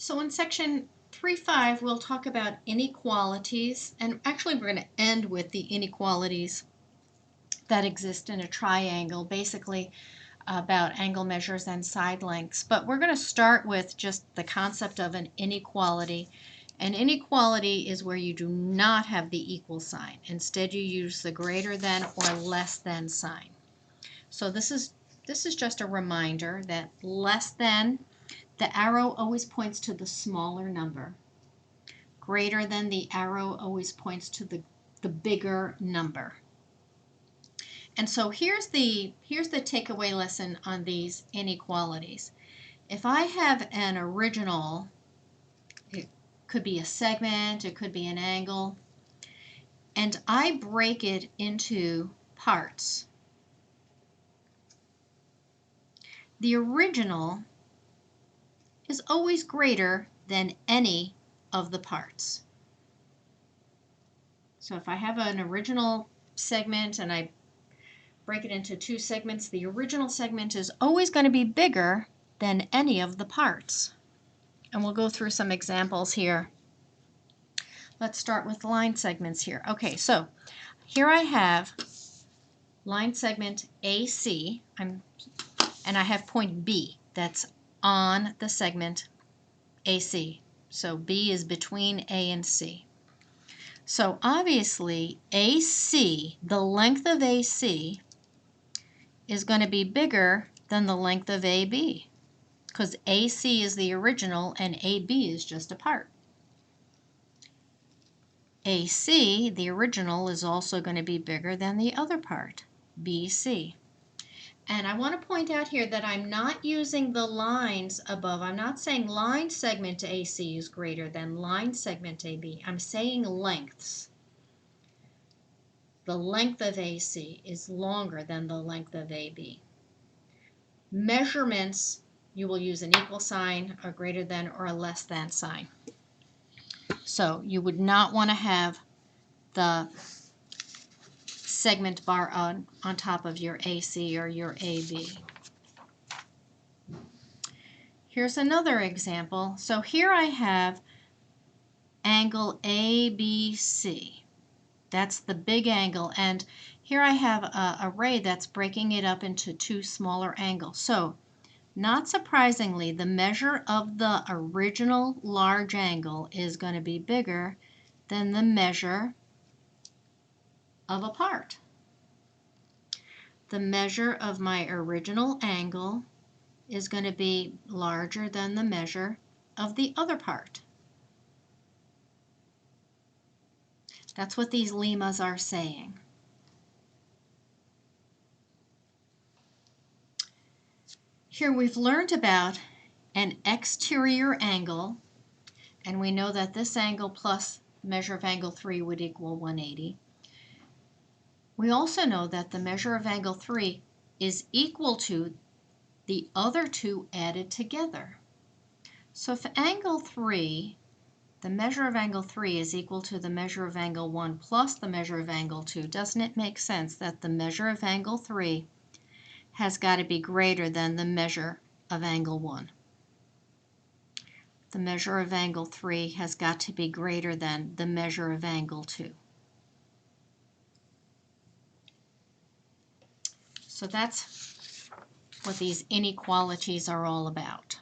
So in section 3.5, we'll talk about inequalities, and actually we're going to end with the inequalities that exist in a triangle, basically about angle measures and side lengths. But we're going to start with just the concept of an inequality. An inequality is where you do not have the equal sign. Instead, you use the greater than or less than sign. So this is just a reminder that less than, the arrow always points to the smaller number. Greater than, the arrow always points to the bigger number. And so here's the takeaway lesson on these inequalities. If I have an original, it could be a segment, it could be an angle, and I break it into parts, the original is always greater than any of the parts. So if I have an original segment and I break it into two segments, the original segment is always going to be bigger than any of the parts. And we'll go through some examples here. Let's start with line segments here. Okay, so here I have line segment AC, and I have point B that's on the segment AC. So B is between A and C. So obviously AC, the length of AC, is going to be bigger than the length of AB, because AC is the original and AB is just a part. AC, the original, is also going to be bigger than the other part, BC. And I want to point out here that I'm not using the lines above. I'm not saying line segment AC is greater than line segment AB. I'm saying lengths. The length of AC is longer than the length of AB. Measurements, you will use an equal sign, a greater than, or a less than sign. So you would not want to have the segment bar on top of your AC or your AB. Here's another example. So here I have angle ABC. That's the big angle, and here I have a ray that's breaking it up into two smaller angles. So not surprisingly, the measure of the original large angle is going to be bigger than the measure of a part. The measure of my original angle is going to be larger than the measure of the other part. That's what these lemmas are saying. Here we've learned about an exterior angle, and we know that this angle plus measure of angle 3 would equal 180. We also know that the measure of angle 3 is equal to the other two added together. So if angle 3, the measure of angle 3 is equal to the measure of angle 1 plus the measure of angle 2, doesn't it make sense that the measure of angle 3 has got to be greater than the measure of angle 1? The measure of angle 3 has got to be greater than the measure of angle 2. So that's what these inequalities are all about.